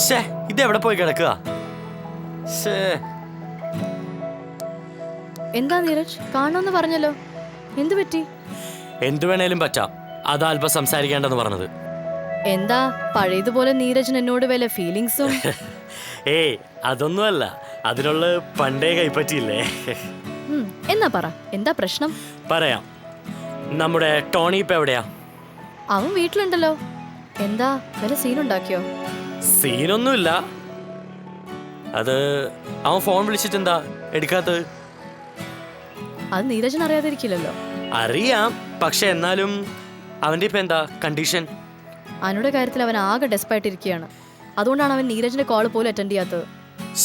ഷേ ഇതെവിടെ പോയി കിടക്കുക? എന്താ നീരജ്, കാണണമെന്ന് പറഞ്ഞല്ലോ, എന്തു പറ്റി? എന്തു വേണേലും പറ്റാം, അതാ അല്പം സംസാരിക്കേണ്ടെന്ന് പറഞ്ഞത്. എന്താ പഴയതുപോലെ നീരജിന് എന്നോട് വല്ല ഫീലിങ്സും? ഏയ് അതൊന്നുമല്ല, അതിനുള്ള പണ്ടേ കൈപ്പറ്റിയില്ലേ. എന്നാ പറ, എന്താ പ്രശ്നം? പറയാം. നമ്മുടെ ടോണി ഇപ്പൊ എവിടെയാ? അവൻ വീട്ടിലുണ്ടല്ലോ. എന്താ വല്ല സീനുണ്ടാക്കിയോ? സീനൊന്നുമില്ല. അത് അവൻ ഫോൺ വിളിച്ചിട്ട് എന്താ എടുക്കാത്തത്? അത് നീരജൻ അറിയാതിരിക്കില്ലല്ലോ. അറിയാം, പക്ഷെ എന്നാലും അവന്റെ ഇപ്പൊ എന്താ കണ്ടീഷൻ? അനുടെ കാര്യത്തിൽ അവൻ ആകെ ഡെസ്പായിട്ടിരിക്കുകയാണ്. അതുകൊണ്ടാണ് അവൻ നീരജിന്റെ കോൾ പോലും അറ്റൻഡ് ചെയ്യാത്തത്.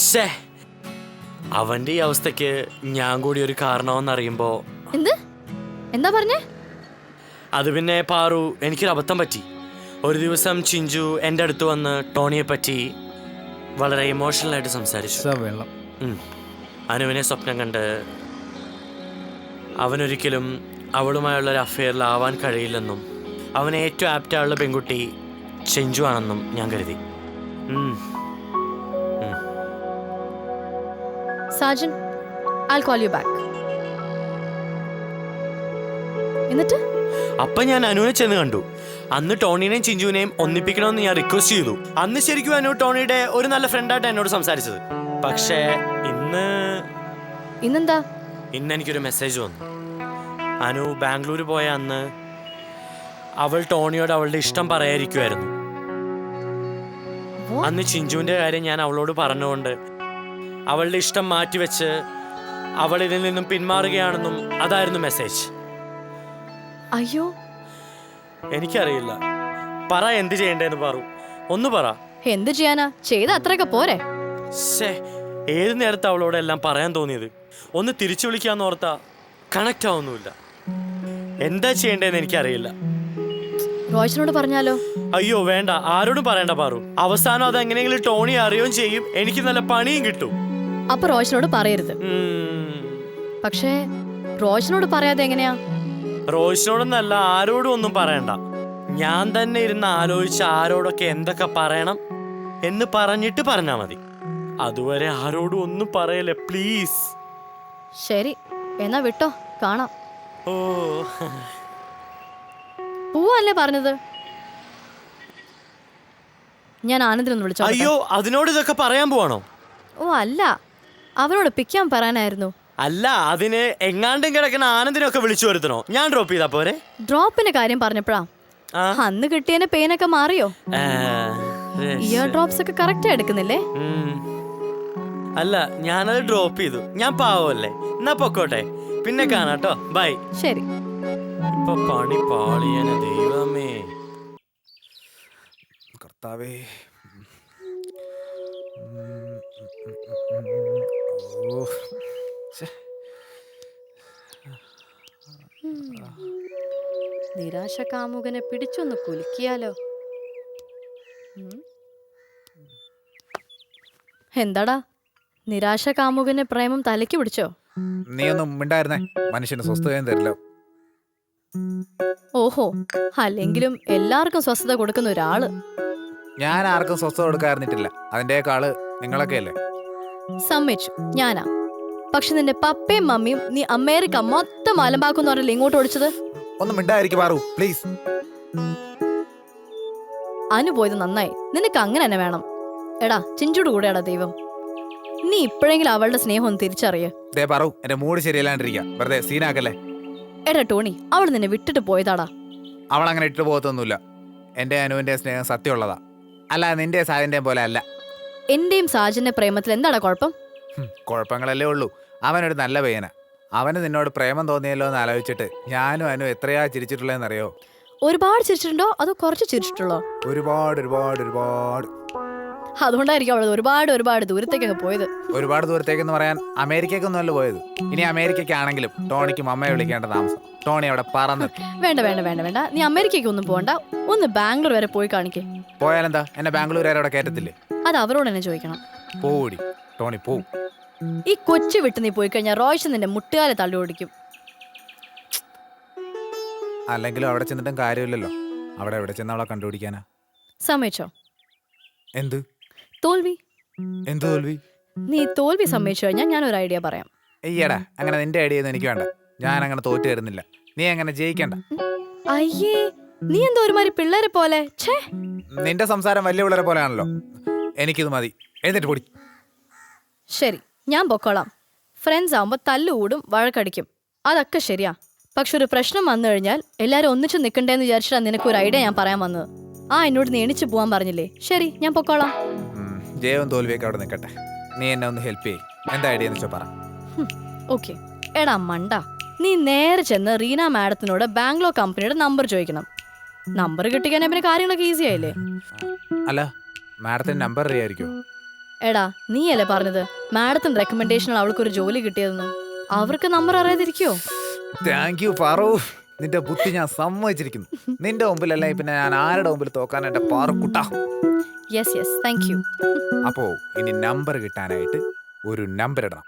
ഷേ അവന്റെ ഈ അവസ്ഥക്ക് ഞാൻ കൂടി ഒരു കാരണമെന്നറിയുമ്പോ. എന്ത്? എന്താ പറഞ്ഞേ? അത് പിന്നെ പാറു, എനിക്കൊരു അബദ്ധം പറ്റി. ഒരു ദിവസം ചിഞ്ചു എൻ്റെ അടുത്ത് വന്ന് ടോണിയെ പറ്റി വളരെ ഇമോഷണൽ ആയിട്ട് സംസാരിച്ചു. അനുവിനെ സ്വപ്നം കണ്ട് അവനൊരിക്കലും അവളുമായുള്ള ഒരു അഫെയറിലാവാൻ കഴിയില്ലെന്നും അവന് ഏറ്റവും ആപ്റ്റായുള്ള പെൺകുട്ടി ചിഞ്ചു ആണെന്നും ഞാൻ കരുതി. Sajan, I'll call you back. എന്നിട്ട് അപ്പൊ ഞാൻ അനുവിനെ ചെന്ന് കണ്ടു. അന്ന് ടോണിനെയും ചിഞ്ചുവിനെയും ഒന്നിപ്പിക്കണമെന്ന് ഞാൻ റിക്വസ്റ്റ് ചെയ്തു. അന്ന് ശരിക്കും അനു ടോണിയുടെ ഒരു നല്ല ഫ്രണ്ടായിട്ട് എന്നോട് സംസാരിച്ചത്. പക്ഷേ ഇന്നെന്താ? ഇന്ന് എനിക്കൊരു മെസ്സേജ് വന്നു. അനു ബാംഗ്ലൂർ പോയ അന്ന് അവൾ ടോണിയോട് അവളുടെ ഇഷ്ടം പറയാതിരിക്കുമായിരുന്നു. അന്ന് ചിഞ്ചുവിന്റെ കാര്യം ഞാൻ അവളോട് പറഞ്ഞുകൊണ്ട് അവളുടെ ഇഷ്ടം മാറ്റിവെച്ച് അവൾ ഇതിൽ നിന്നും പിന്മാറുകയാണെന്നും അതായിരുന്നു മെസ്സേജ്. അയ്യോ, എനിക്കറിയില്ല. പറ, എന്ത് ചെയ്യണ്ടേന്ന് പറ, ഒന്ന് പറ. എന്ത് ചെയ്യാനാ, ചെയ്ത അത്രയൊക്കെ പോരെ. ഏത് നേരത്തെ അവളോട് എല്ലാം പറയാൻ തോന്നിയത്? ഒന്ന് തിരിച്ചു വിളിക്കാന്ന് ഓർത്താ കണക്റ്റ് ആവുന്നില്ല. എന്താ ചെയ്യണ്ടേന്ന് എനിക്കറിയില്ല. റോയ്സിനോട് പറഞ്ഞാലോ? അയ്യോ വേണ്ട, ആരോടും പറയണ്ട പാറു. അവസാനം അത് എങ്ങനെയെങ്കിലും ടോണി അറിയുകയും ചെയ്യും, എനിക്ക് നല്ല പണിയും കിട്ടും. അപ്പൊ റോയ്സിനോട് പറയരുത്. പക്ഷേ റോയ്സിനോട് പറയാതെ എങ്ങനെയാ? റോയ്സിനോടൊന്നല്ല, ആരോടും ഒന്നും പറയണ്ട. ഞാൻ തന്നെ ഇരുന്ന് ആലോചിച്ച് ആരോടൊക്കെ എന്തൊക്കെ പറയണം എന്ന് പറഞ്ഞിട്ട് പറഞ്ഞാ മതി. അതുവരെ ആരോടും ഒന്നും പറയല്ലേ പ്ലീസ്. ശരി, എന്നാ വിട്ടോ, കാണാം. ഓ, പോവല്ലേ പറഞ്ഞത്? ഞാൻ ആനന്ദിനൊന്ന് വിളിച്ചോ. അയ്യോ, അതിനോട് ഇതൊക്കെ പറയാൻ പോവാണോ? ഓ അല്ല, അവനോട് പിക്കാൻ പറയാനായിരുന്നു. അല്ല, അതിന് എങ്ങാണ്ടും കിടക്കുന്ന ആനന്ദിനൊക്കെ വിളിച്ചു വരുത്തണോ? ഞാൻ ഡ്രോപ്പ് ചെയ്താ പോരെ? ഡ്രോപ്പിന്റെ കാര്യം പറഞ്ഞപ്പോഴാ അന്ന് കിട്ടിയതിന്റെ പെയിനൊക്കെ മാറിയോ? ഇയർ ഡ്രോപ്സ് ഒക്കെ കറക്റ്റ് എടുക്കുന്നില്ലേ? അല്ല, ഞാനത് ഡ്രോപ്പ് ചെയ്തു. ഞാൻ പാവല്ലേ. എന്നാ പൊക്കോട്ടെ, പിന്നെ കാണാട്ടോ. ബൈ. ശരി. ഇപ്പൊ പണി പാളിയന ദൈവമേ. കർത്താവേ. നിരാശ കാമുകനെ പിടിച്ചൊന്ന് കുലുക്കിയാലോ? എന്താടാ, നിരാശ കാമുകനെ പ്രേമം തലയ്ക്ക് പിടിച്ചോ? നീ ഒന്നും മിണ്ടായിരുന്നേ, മനുഷ്യന് സ്വസ്ഥതയും തരില്ല. ഓഹോ, അല്ലെങ്കിലും എല്ലാവർക്കും സ്വസ്ഥത കൊടുക്കുന്ന ഒരാള്. ഞാൻ ആർക്കും സ്വസ്ഥത കൊടുക്കാറിഞ്ഞിട്ടില്ല. അതിന്റെയൊക്കെ നിങ്ങളൊക്കെ അല്ലേ? സമ്മതിച്ചു, ഞാനാ. പക്ഷെ നിന്റെ പപ്പയും മമ്മിയും നീ അമേരിക്ക മൊത്തം അലമ്പാക്കുന്ന പറഞ്ഞില്ല ഇങ്ങോട്ട് ഓടിച്ചത്. ഒന്നും മിണ്ടായിരിക്കും പാറു, പ്ലീസ്. അനു പോയത് നന്നായി. നിനക്ക് അങ്ങനെ തന്നെ വേണം. എടാ, ചിഞ്ചുട് കൂടെയാടാ ദൈവം. നീ ഇപ്പോഴെങ്കിലും അവളുടെ സ്നേഹം ഒന്ന് തിരിച്ചറിയ. പാറു, എന്റെ മൂഡ് ശരിയല്ലാണ്ടിരിക്കുക, വെറുതെ സീനാക്കല്ലേ. എടാ ടോണി, അവൾ നിന്നെ വിട്ടിട്ട് പോയതാടാ. അവൾ അങ്ങനെ ഇട്ട് പോകത്തൊന്നുമില്ല. എന്റെ അനുവിന്റെ സ്നേഹം സത്യമുള്ളതാ, അല്ല നിന്റെ സാജന്റെ പോലെ അല്ല. എന്റെയും സാജന്റെ പ്രേമത്തിൽ എന്താടാ കുഴപ്പം? കുഴപ്പങ്ങളല്ലേ ഉള്ളൂ. അവനൊരു നല്ല പയ്യന. അവന് നിന്നോട് പ്രേമം തോന്നിയല്ലോ എന്ന് ആലോചിച്ചിട്ട് ഞാനും അനു എത്രയാ ചിരിച്ചിട്ടുള്ളതെന്നറിയോ? ഒരുപാട് ചിരിച്ചിട്ടുണ്ടോ അതോ കുറച്ച് ചിരിച്ചിട്ടുള്ളോ? ഒരുപാട് ഒരുപാട് ഒരുപാട്. അതുകൊണ്ടായിരിക്കും അവൾ ഒരുപാട് ദൂരത്തേക്കൊക്കെ പോയത്. ഒരുപാട് ദൂരത്തേക്കെന്ന് പറയാൻ അമേരിക്കക്കൊന്നുമല്ല പോയത്. ഇനി അമേരിക്കയ്ക്കാണെങ്കിലും ടോണിക്ക് അമ്മയെ വിളിക്കേണ്ട താമസം. ടോണി അവിടെ പറന്ന്. വേണ്ട, നീ അമേരിക്കയ്ക്ക് ഒന്നും പോകണ്ട. ഒന്ന് ബാംഗ്ലൂർ വരെ പോയി കാണിക്കേ. പോയാലെന്താ, എന്നെ ബാംഗ്ലൂർ വരെ അവിടെ കയറ്റത്തില്ലേ? അത് അവരോട് തന്നെ ചോദിക്കണം. പോടി ടോണി, പോ. ഈ കൊച്ചു വിട്ട് നീ പോയി കഴിഞ്ഞാൽ റോയ്സ് നിന്റെ മുട്ടുകാലെ തള്ളി ഓടിക്കും. അല്ലെങ്കിലും അവിടെ ചെന്നിട്ടും കാര്യമില്ലല്ലോ. അവിടെ എവിടെ ചെന്ന് അവളെ കണ്ടുപിടിക്കാനാ? സമ്മതിച്ചോ? എന്ത്? തോൽവി. എന്ത് തോൽവി? നീ തോൽവി സമ്മതിച്ചു കഴിഞ്ഞാൽ ഞാനൊരു ഐഡിയ പറയാം. അയ്യടാ, അങ്ങനെ നിന്റെ ഐഡിയ ഒന്നും എനിക്ക് വേണ്ട. ഞാൻ അങ്ങനെ തോറ്റു തരുന്നില്ല. നീ അങ്ങനെ ജയിക്കണ്ട. അയ്യേ, നീ എന്തോ ഒരുമാതിരി പിള്ളേരെ പോലെ. ഛേ, നിന്റെ സംസാരം വലിയ പിള്ളേരെ പോലെയാണല്ലോ. എനിക്കിത് മതി. എന്നിട്ട് പൊടി. ശരി, ഞാൻ പൊക്കോളാം. ഫ്രണ്ട്സ് ആവുമ്പോൾ തല്ലുകൂടും, വഴക്കടിക്കും, അതൊക്കെ ശരിയാ. പക്ഷെ ഒരു പ്രശ്നം വന്നു കഴിഞ്ഞാൽ എല്ലാരും ഒന്നിച്ച് നിൽക്കണ്ടേന്ന് വിചാരിച്ചിട്ടാ നിനക്ക് ഒരു ഐഡിയ ഞാൻ പറയാൻ വന്നത്. എന്നോട് നീ എണിച്ചു പോവാൻ പറഞ്ഞില്ലേ? ശരി, ഞാൻ പൊക്കോളാം. ജയവും തോൽവിയൊക്കെ അവിടെ നിൽക്കട്ടെ. നീ എന്നെ ഒന്ന് ഹെൽപ്പ് ചെയ്യ്. എന്താ ഐഡിയ എന്ന് വെച്ചാൽ പറ. ഓക്കെ. എടാ മണ്ട, നീ നേരെ ചെന്ന് റീന മാഡത്തിനോട് ബാംഗ്ലൂർ കമ്പനിയുടെ നമ്പർ ചോദിക്കണം. നമ്പർ കിട്ടിക്കാൻ പിന്നെ കാര്യങ്ങളൊക്കെ ഈസി ആയില്ലേ? അല്ല, മാഡത്തിന് നമ്പർ അറിയായിരിക്കോ? എടാ, നീയല്ലേ പറഞ്ഞത് മാഡത്തിന് റെക്കമെൻഡേഷനിൽ അവൾക്കൊരു ജോലി കിട്ടിയതെന്ന്. അവർക്ക് നമ്പർ അറിയാതിരിക്കോ? Thank you Paru. നിന്റെ ബുദ്ധി ഞാൻ സമ്മതിച്ചിരിക്കുന്നു. നിന്റെ മുമ്പിലല്ല പിന്നെ ഞാൻ ആരുടെ മുമ്പിൽ തോക്കാൻ എന്റെ പാറുക്കുട്ടാ. Yes yes, thank you. അപ്പോ ഇനി നമ്പർ കിട്ടാനായിട്ട് ഒരു നമ്പർ ഇടണം.